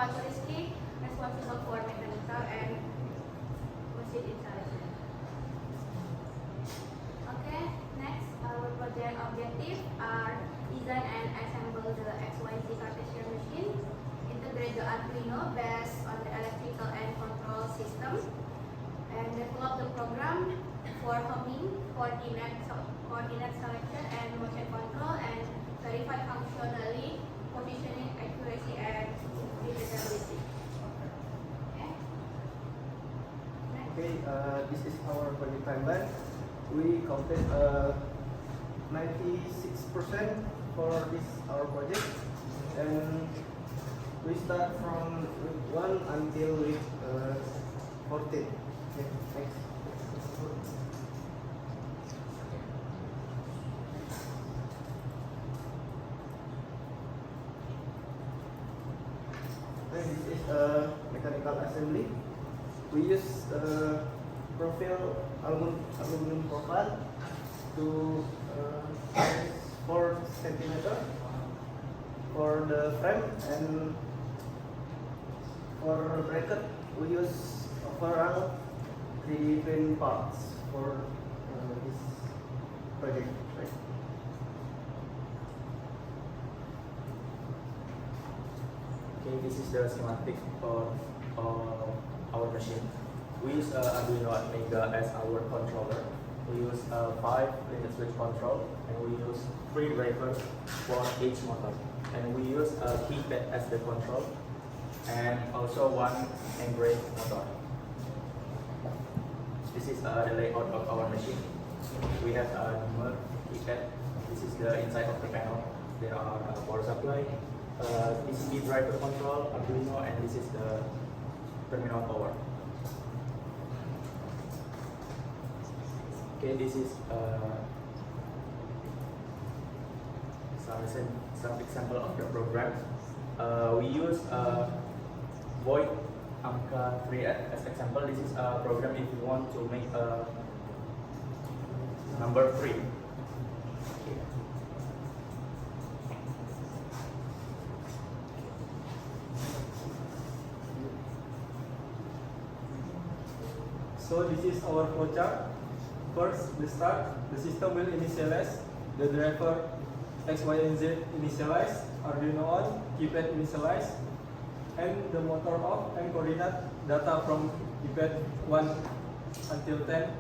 Irfan Rizky, responsible for mechanical and machine installation. Okay, next our project objectives are design and assemble the XYZ Cartesian machine, integrate the Arduino based on the electrical and control system, and develop the program for homing, coordinate selection and motion control, and verify functionality, positioning, accuracy, and repeatability. Okay. Next. Okay, this is our project timeline. We complete 96% for this our project, and we start from week 1 until week 14. Okay, next. And this is mechanical assembly. We use profile aluminum profile to 4 centimeter for the frame, and for bracket we use overall 3 pin parts for this project. Right? Okay, this is the schematic of our machine. We use Arduino Mega as our controller. We use 5 limit switch control, and we use 3 drivers for each motor. And we use a keypad as the control, and also 1 engraved motor. This is the layout of our machine. We have a number keypad. This is the inside of the panel. There are power supply, PCB driver control, Arduino, and this is the terminal power. Okay, this is some example of the program. We use Void Angka 3 as example. This is a program if you want to make a number 3. Okay. So this is our flowchart. First, the start, the system will initialize, the driver X, Y, and Z initialize, Arduino on, keypad initialize, and the motor off, and coordinate data from keypad 1 until 10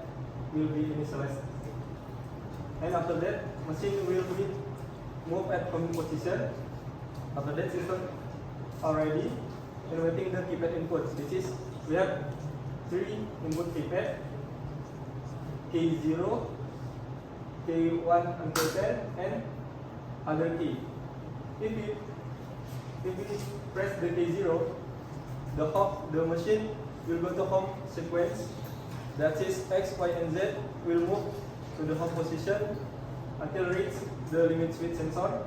will be initialized. And after that, machine will be moved at common position. After that, system are ready and waiting the keypad inputs. This is, we have 3 input keypad, K0, K1 until 10, and other key. If we press the K0, the machine will go to home sequence. That is X, Y, and Z will move to the home position until reach the limit switch sensor.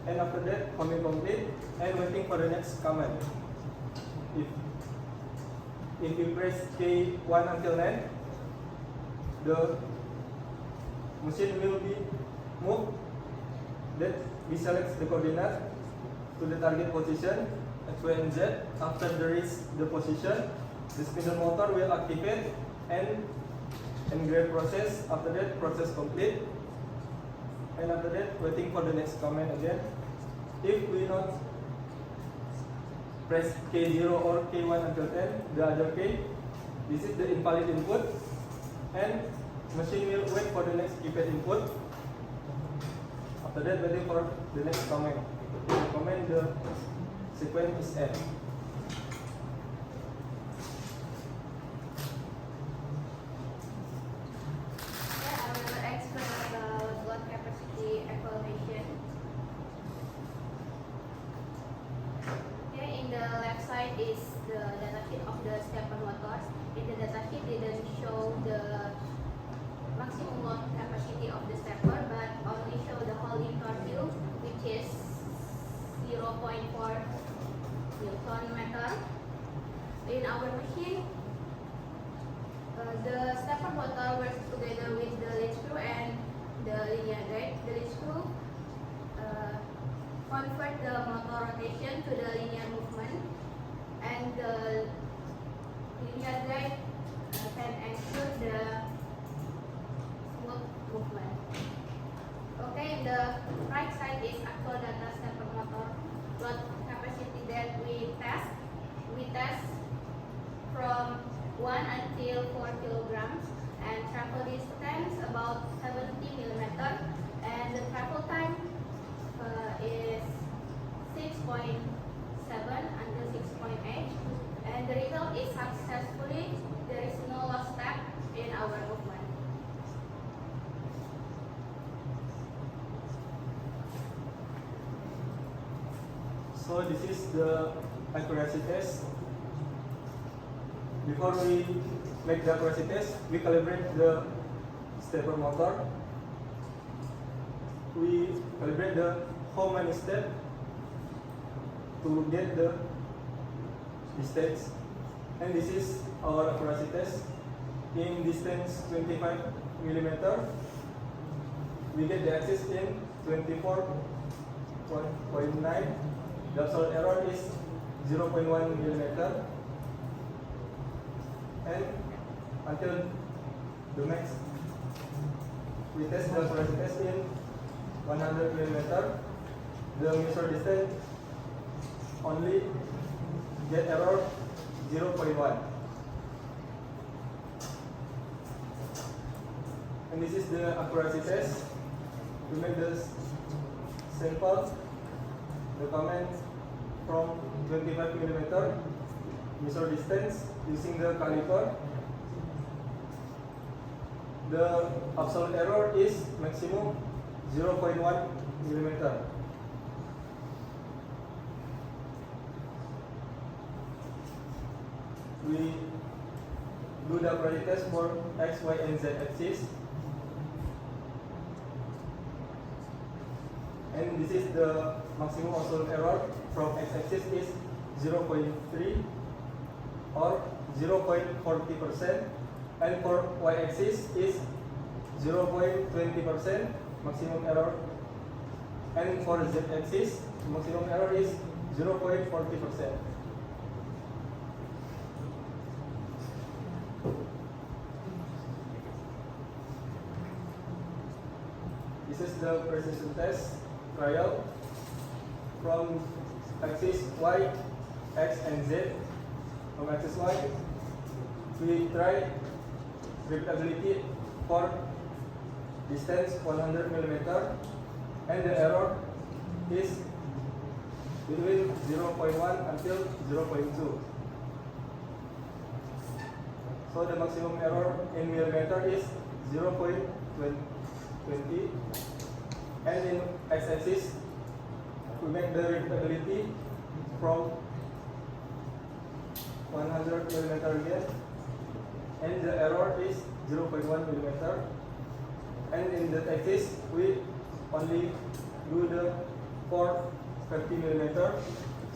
And after that, homing complete and waiting for the next command. If you press K1 until 9, the machine will be moved. Then we select the coordinate to the target position X, Y, and Z. After there is the position, the spindle motor will activate and engrave process. After that, process complete. And after that, waiting for the next command again. If we not press K0 or K1 until 10, the other K, this is the invalid input, and machine will wait for the next keypad input. After that, waiting for the next command. The command, the sequence is end. I will explain about load capacity evaluation. Okay, in the left side is the datasheet of the stepper motors. In the datasheet, they didn't show the maximum load capacity of the stepper, but only show the holding torque, which is 0.4 Newton meter. In our machine, the stepper motor works together with the lead screw and the linear guide. The lead screw convert the motor rotation to the linear movement, and the linear guide can ensure the smooth movement. Okay, the right side is actual data stepper motor load capacity that we test. We test from 1 until 4 kilograms and travel distance about 70 millimeter, and the travel time is 6.7 until 6.8, and the result is successfully. There is no lost step in our movement. So this is the accuracy test. Before we make the accuracy test, we calibrate the stepper motor. We calibrate the how many steps to get the distance. And this is our accuracy test. In distance 25 millimeter, we get the axis in 24.9. The absolute error is 0.1 millimeter. And until the max, we test the accuracy test in 100 millimeter. The measured distance only get error 0.1. And this is the accuracy test. We make this sample, the comment from 25 millimeter measure distance using the caliper. The absolute error is maximum 0.1 millimeter. We do the accuracy test for X, Y, and Z axis. And this is the maximum absolute error from x-axis is 0.3 or 0.40%, and for y-axis is 0.20% maximum error, and for z-axis maximum error is 0.40%. This is the precision test trial from axis Y, X, and Z. From axis Y, we try repeatability for distance 100 millimeter, and the error is between 0.1 until 0.2. So the maximum error in millimeter is 0.20. And in x-axis, we make the repeatability from 100 millimeter again, and the error is 0.1 millimeter. And in the axis, we only do the for 50 millimeter.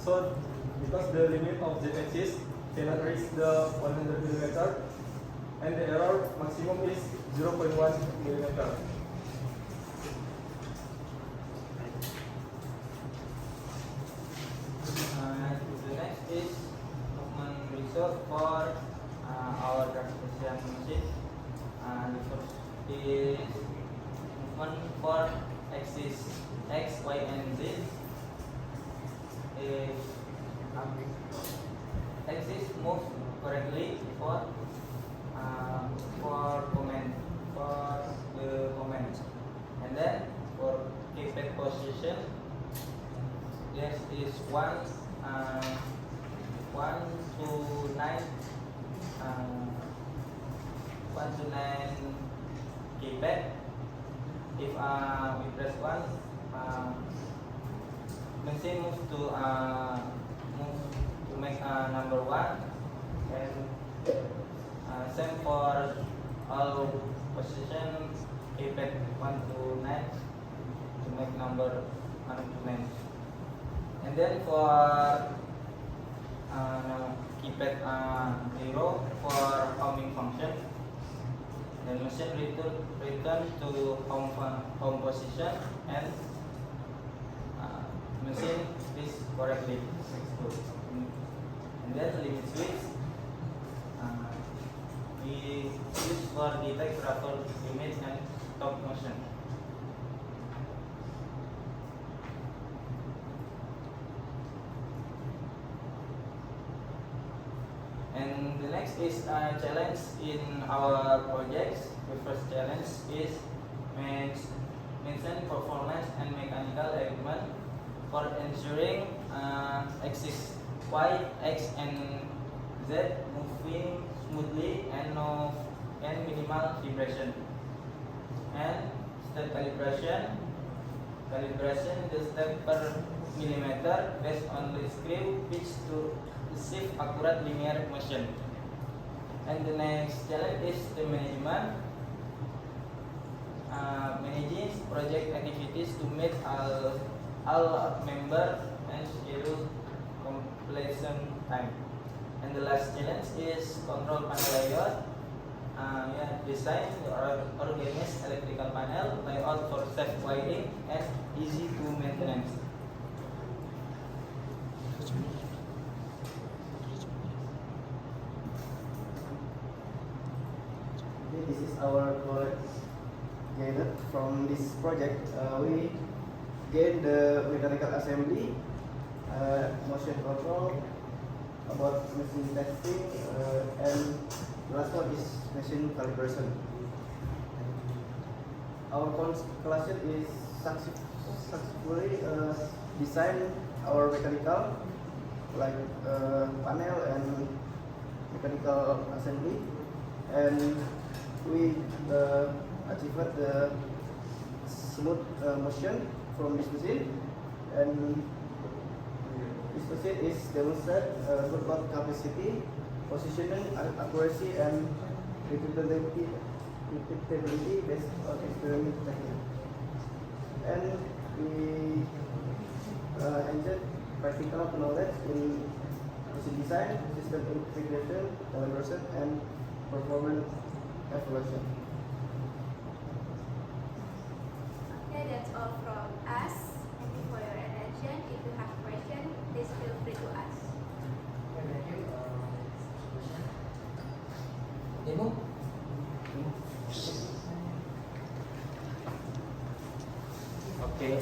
So because the limit of the axis cannot reach the 100 millimeter, and the error maximum is 0.1 millimeter. The next is movement result for our transmission machine. The first is movement for axis X, Y, and Z. If axis moves correctly for the comment, and then for keepback position, yes, is 1 to 9 keepback. If we press 1, machine moves to make number 1, and same for all position, keepback 1 to 9 to make number 1 to 9. And then for keepback 0 for homing function, the machine return to home position, and machine is correctly And then limit switch we use for detect rotor limit and stop motion. And the next is a challenge in our projects. The first challenge is mention performance and mechanical equipment for ensuring axis Y, X, and Z moving smoothly and minimal vibration. And step calibration the step per millimeter based on the screw pitch to achieve accurate linear motion. And the next challenge is the management. Managing project activities to meet all member and schedule completion time. And the last challenge is control panel layout. Design or organize electrical panel layout for safe wiring and easy to maintenance. Okay, this is our project gained from this project. We gain the mechanical assembly, motion control, about machine testing, and the last one is machine calibration. Our conclusion is successfully design our mechanical like panel and mechanical assembly, and we achieved the smooth motion from this machine, and this machine is demonstrate good load capacity, positioning, accuracy, and repeatability based on experiment technique. And we enjoyed practical knowledge in machine design, system integration, calibration, and performance evaluation. Okay, that's all from us. Thank you for your attention. If you have questions, please feel free to ask. Thank you. Demo? Okay.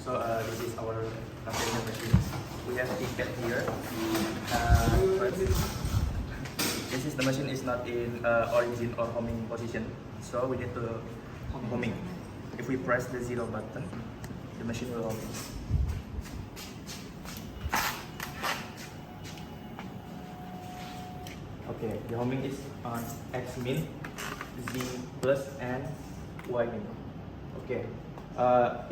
So this is our container machine. We have ticket here. This is the machine is not in origin or homing position, so we need to homing. If we press the 0 button, the machine will home. Okay, the homing is on X min, Z plus, and Y min. Okay,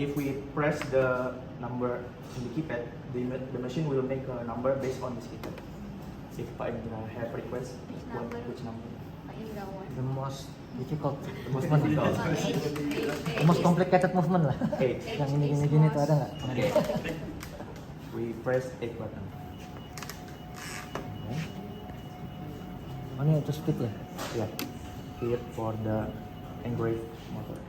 if we press the number in the keypad, the machine will make a number based on this keypad. If Pak Indra have request, which number? The most difficult The most movement. difficult. The most complicated movement lah. 8. Yang ini tuh ada nggak? Okay. We press 8 button. Oh, ini itu speed ya? Yeah. Here for the engraved motor.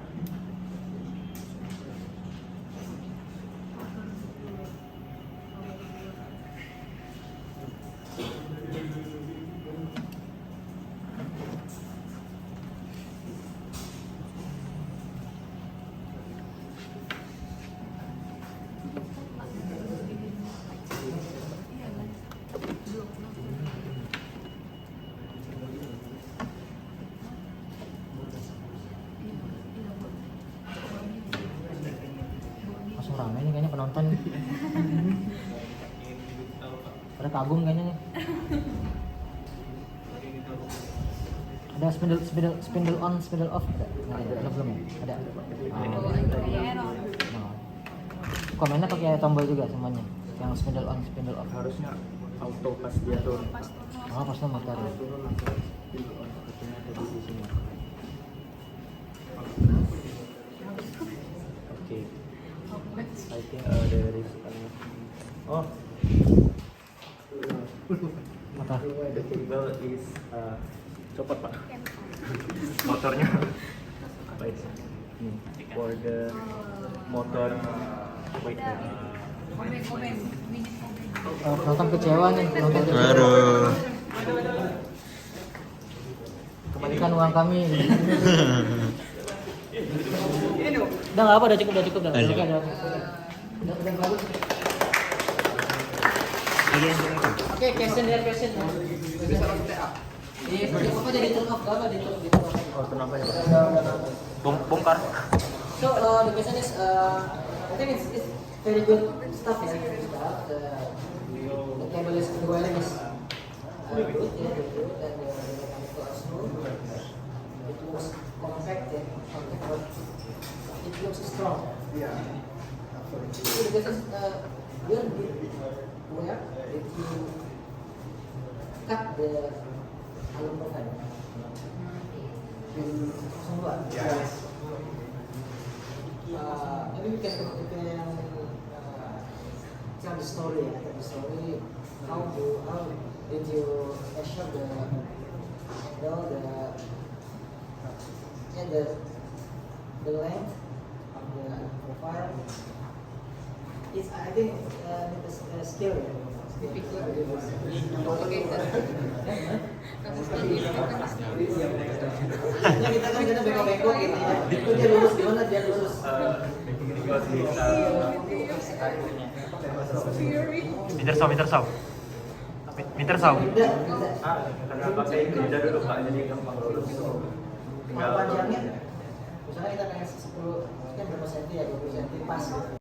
Langsung ramai nih kayaknya penonton. Pada kagum kayaknya nih. Ada spindle on, spindle off ada? Nggak ada, belum ya? Ada. Oh. Komennya pakai tombol juga semuanya. Yang spindle on, spindle off. Harusnya auto pas dia turun. Oh, pas motor. Pas turun langsung spindle on. Sepertinya ada di sini. Okay. I think there is oh. Apa? The cable is copot Pak. Motornya apa itu? Ini for the motor wait. Penonton kecewa nih, penonton kecewa. Aduh. Kembalikan uang kami. Udah nggak apa, udah cukup dah. Ayo. Udah bagus. Oke, question. Apa jadi turn off? Apa di turn off? Oh, kenapa ya? Bongkar. So the question is, I think it's very good stuff ya. The cable is the wiring is good, yeah, good, and the mechanical are smooth. It looks compact, yeah, but it looks strong. Yeah. So the question is, where did you cut the alum profile? In 02. Yes. Maybe we can tell the story. How did you measure the angle, the length of the profile? It's, I think it's a skill. Kita bengkok-bengkok gitu ya. Itu dia lurus gimana dia lurus? Meter saw. Karena pakai beda dulu Pak, jadi gampang lurus. Kalau panjangnya, misalnya kita pengen 10, kan berapa senti ya, 20 senti pas.